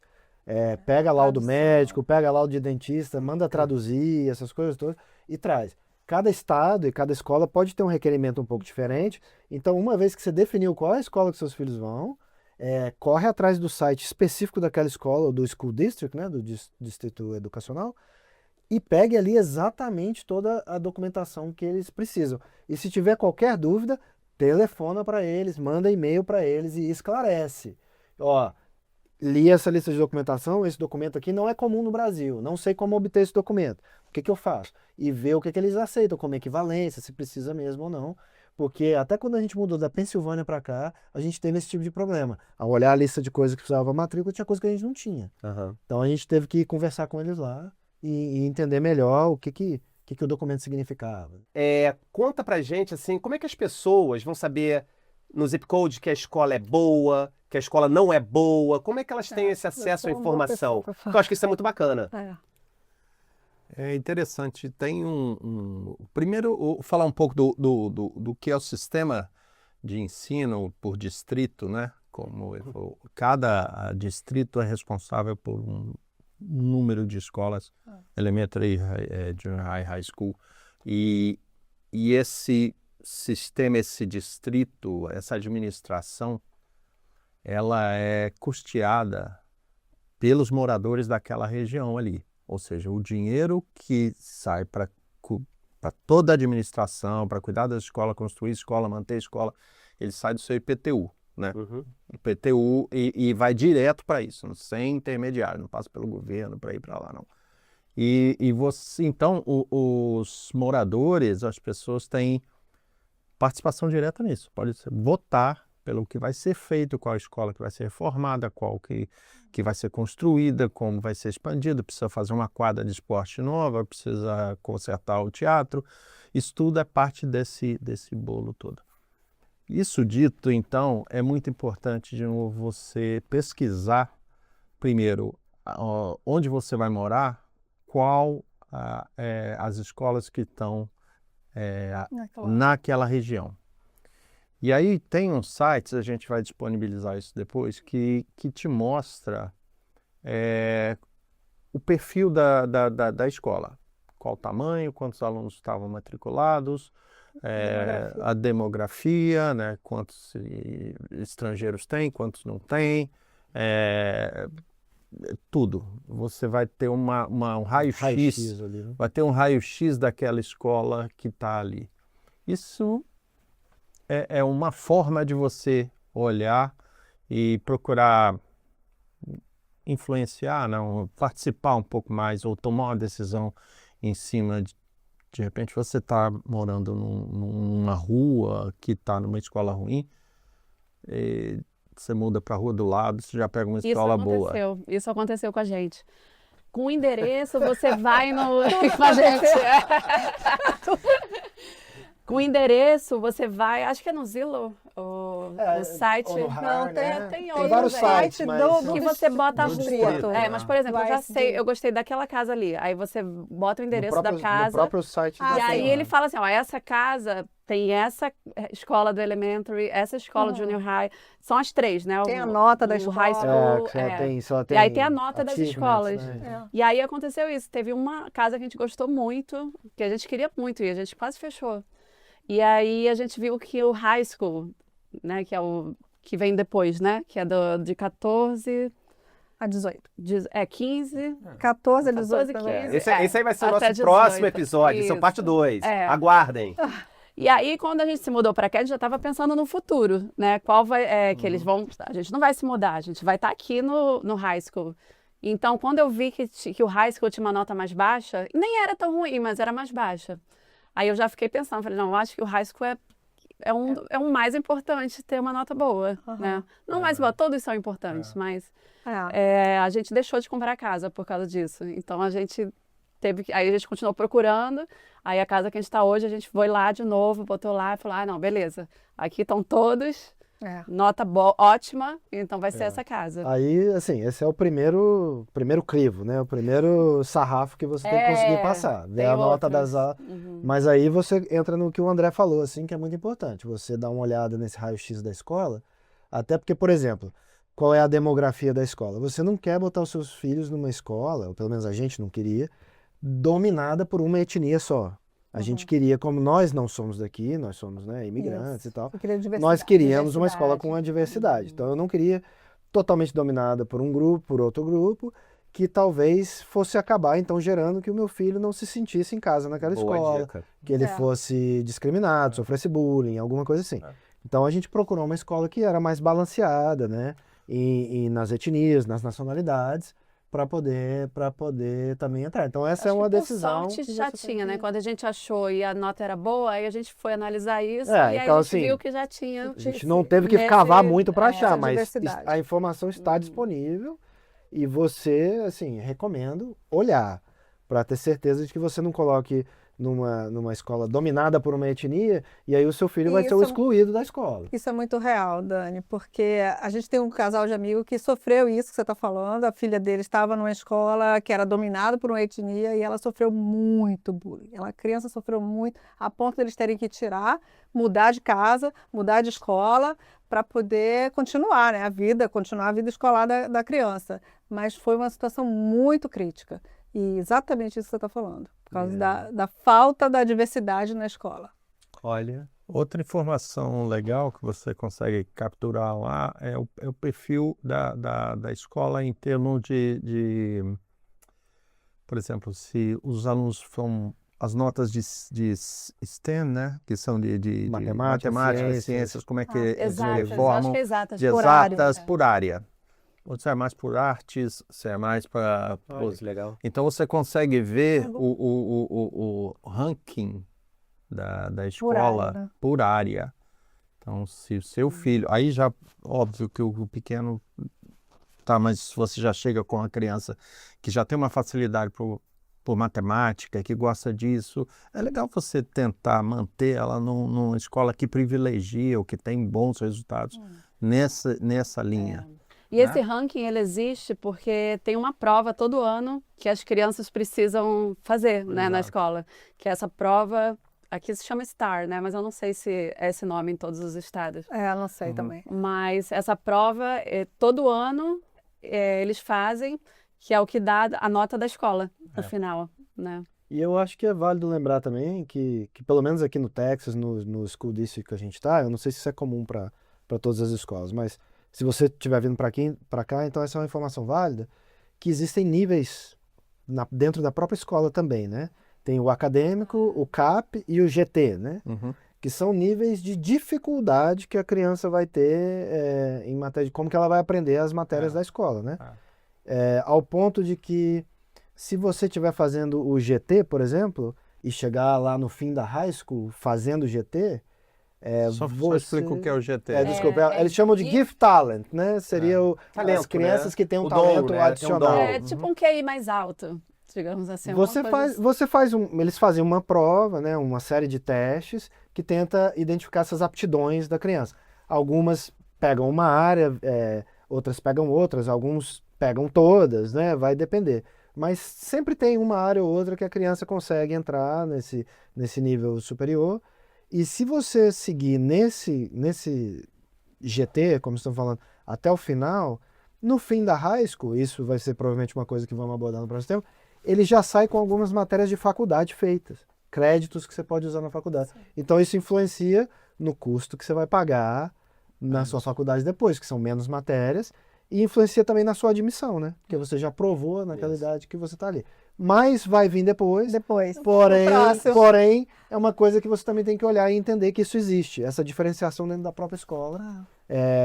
Pega laudo médico, pega laudo de dentista, manda traduzir, essas coisas todas, e traz. Cada estado e cada escola pode ter um requerimento um pouco diferente. Então, uma vez que você definiu qual é a escola que seus filhos vão, corre atrás do site específico daquela escola, ou do School District, né, do distrito educacional, e pegue ali exatamente toda a documentação que eles precisam. E se tiver qualquer dúvida, telefona para eles, manda e-mail para eles e esclarece. Ó, li essa lista de documentação, esse documento aqui não é comum no Brasil, não sei como obter esse documento. O que eu faço? E ver o que eles aceitam como equivalência, se precisa mesmo ou não. Porque até quando a gente mudou da Pensilvânia para cá, a gente teve esse tipo de problema. Ao olhar a lista de coisas que precisava matrícula, tinha coisa que a gente não tinha. Uhum. Então a gente teve que conversar com eles lá e entender melhor o que o documento significava. Conta pra gente, assim, como é que as pessoas vão saber no zip code que a escola é boa, que a escola não é boa? Como é que elas têm esse acesso à informação? Porque eu acho que isso é muito bacana. É interessante, tem primeiro, falar um pouco do que é o sistema de ensino por distrito, né? Como cada distrito é responsável por um número de escolas, elementary, junior high, high school, e esse sistema, esse distrito, essa administração, ela é custeada pelos moradores daquela região ali. Ou seja, o dinheiro que sai para toda a administração, para cuidar da escola, construir escola, manter escola, ele sai do seu IPTU, né? Uhum. IPTU e vai direto para isso, sem intermediário, não passa pelo governo para ir para lá, não. E você, então, os moradores, as pessoas têm participação direta nisso. Pode votar pelo que vai ser feito, qual escola que vai ser reformada, qual que vai ser construída, como vai ser expandida, precisa fazer uma quadra de esporte nova, precisa consertar o teatro. Isso tudo é parte desse bolo todo. Isso dito, então, é muito importante, de novo, você pesquisar, primeiro, onde você vai morar, qual as escolas que estão naquela região. E aí tem uns sites, a gente vai disponibilizar isso depois, que te mostra o perfil da escola. Qual o tamanho, quantos alunos estavam matriculados, a demografia, né, quantos estrangeiros tem, quantos não tem, tudo. Você vai ter um raio-x, ali, né? vai ter um raio-x daquela escola que está ali. Isso é uma forma de você olhar e procurar influenciar, não, participar um pouco mais ou tomar uma decisão em cima de repente você está morando numa rua que está numa escola ruim, e você muda para a rua do lado, você já pega uma escola boa. Isso aconteceu com a gente. Com o endereço, você vai no... com a gente. Com o endereço, você vai... Acho que é no Zillow. o site. ou no Não, Hire, tem, né? tem Tem outros vários sites sites, do mas Que você bota do a distrito, foto. né? Mas, por exemplo, eu já Vai sei, de- eu gostei daquela casa ali. Aí você bota o endereço no da próprio, casa. no próprio site Ah, E da aí escola. ele fala assim, ó, essa casa tem essa escola do elementary, essa escola junior high, são as três, né? Tem a nota da o high escola. school, que você tem, só E aí tem a nota das achievements, escolas. né? É. E aí aconteceu isso, teve uma casa que a gente gostou muito, que a gente queria muito ir, a gente quase fechou. E aí a gente viu que o high school, né, que é o que vem depois, né, que é de 14, A 18. 15, 14 a 18 14, também. 15. Esse aí vai ser o Até nosso 18. próximo episódio, esse é o Isso. parte 2. É. Aguardem. E aí, quando a gente se mudou para cá, a gente já estava pensando no futuro, né? Qual vai, que eles vão. A gente não vai se mudar, a gente vai estar aqui no high school. Então, quando eu vi que o high school tinha uma nota mais baixa, nem era tão ruim, mas era mais baixa. Aí eu já fiquei pensando, falei, não, eu acho que o high school é um mais importante ter uma nota boa, né? Não mais boa, todos são importantes, mas a gente deixou de comprar casa por causa disso. Então, a gente aí a gente continuou procurando, aí a casa que a gente está hoje, a gente foi lá de novo, botou lá e falou, não, beleza, aqui estão todos, nota ótima, então vai ser essa casa. Aí, assim, esse é o primeiro crivo, né? O primeiro sarrafo que você tem que conseguir passar. Ver tem a nota outros. das aulas. Mas aí você entra no que o André falou, assim, que é muito importante. Você dá uma olhada nesse raio-x da escola, até porque, por exemplo, qual é a demografia da escola? Você não quer botar os seus filhos numa escola, ou pelo menos a gente não queria, dominada por uma etnia só. A gente queria, como nós não somos daqui, nós somos, né, imigrantes e tal, Eu queria diversidade. nós queríamos uma escola Diversidade. com uma diversidade. Então eu não queria totalmente dominada por um grupo, por outro grupo, que talvez fosse acabar então gerando que o meu filho não se sentisse em casa naquela Boa escola, dica. que ele fosse discriminado, sofresse bullying, alguma coisa assim. Então a gente procurou uma escola que era mais balanceada, né, e nas etnias, nas nacionalidades, para poder também entrar. Então essa é Acho uma que, decisão. por sorte que já você tem tinha, né? Quando a gente achou e a nota era boa, aí a gente foi analisar isso e aí então, a gente assim, viu que já tinha. A gente não teve que cavar muito para achar, mas diversidade. a informação está disponível e você, assim, recomendo olhar para ter certeza de que você não coloque numa escola dominada por uma etnia e aí o seu filho vai ser o Isso. excluído da escola. Isso é muito real, Dani, porque a gente tem um casal de amigos que sofreu isso que você está falando. A filha dele estava numa escola que era dominada por uma etnia e ela sofreu muito bullying. A criança sofreu muito, a ponto de eles terem que mudar de casa, mudar de escola para poder continuar, né, continuar a vida escolar da criança. Mas foi uma situação muito crítica. E exatamente isso que você está falando, por causa da falta da diversidade na escola. Olha. Outra informação legal que você consegue capturar lá é o perfil da escola em termos por exemplo, se os alunos são as notas de STEM, né, que são de Matemática, ciências, como é que eles Exatas, formam? acho que é exatas, De por área. exatas por área. Ou se é mais por artes, se é mais para... Olha que legal. Então você consegue ver o ranking da escola por área. Então, se o seu filho... Aí já, óbvio que o pequeno... Tá, mas se você já chega com uma criança que já tem uma facilidade por matemática, que gosta disso, é legal você tentar manter ela numa escola que privilegia ou que tem bons resultados nessa linha. E esse ranking, ele existe porque tem uma prova todo ano que as crianças precisam fazer, né, na escola. Que é essa prova, aqui se chama STAR, né, mas eu não sei se é esse nome em todos os estados. Eu não sei também. Mas essa prova, todo ano, eles fazem, que é o que dá a nota da escola, no final, né. E eu acho que é válido lembrar também que pelo menos aqui no Texas, no School District que a gente está, eu não sei se isso é comum para todas as escolas, mas se você estiver vindo para cá, então essa é uma informação válida, que existem níveis dentro da própria escola também, né? Tem o acadêmico, o CAP e o GT, né? Que são níveis de dificuldade que a criança vai ter em matéria de como que ela vai aprender as matérias da escola, né? Ao ponto de que se você estiver fazendo o GT, por exemplo, e chegar lá no fim da high school fazendo o GT, Só explica o que é o GT. Desculpa, eles chamam de Gift Talent, né? Seria Talento, as crianças né? que têm um O dom, talento né? adicional. Tem um dom. É tipo um QI mais alto, digamos assim. Eles fazem uma prova, né? Uma série de testes que tenta identificar essas aptidões da criança. Algumas pegam uma área, outras pegam outras, alguns pegam todas, né? Vai depender. Mas sempre tem uma área ou outra que a criança consegue entrar nesse nível superior. E se você seguir nesse GT, como estão falando, até o final, no fim da high school, isso vai ser provavelmente uma coisa que vamos abordar no próximo tempo, ele já sai com algumas matérias de faculdade feitas, créditos que você pode usar na faculdade. Então isso influencia no custo que você vai pagar na sua faculdade depois, que são menos matérias, e influencia também na sua admissão, né? Porque você já provou naquela idade que você está ali. Mas vai vir depois. Depois. Porém, é uma coisa que você também tem que olhar e entender que isso existe, essa diferenciação dentro da própria escola,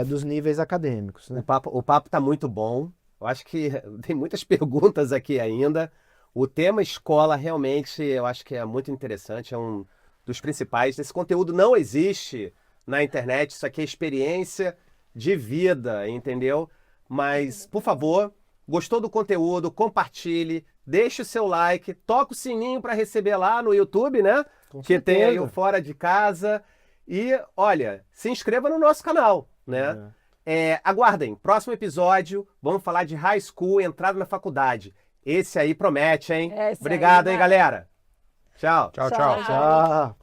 dos níveis acadêmicos. Né? O papo tá muito bom. Eu acho que tem muitas perguntas aqui ainda. O tema escola realmente eu acho que é muito interessante, é um dos principais. Esse conteúdo não existe na internet, isso aqui é experiência de vida, entendeu? Mas, por favor, gostou do conteúdo, compartilhe, deixe o seu like, toca o sininho para receber lá no YouTube, né? Que tem aí o Fora de Casa. E, olha, se inscreva no nosso canal, né? Aguardem, próximo episódio, vamos falar de high school, entrada na faculdade. Esse aí promete, hein? Obrigado, hein, galera? Tchau. Tchau, tchau. Tchau.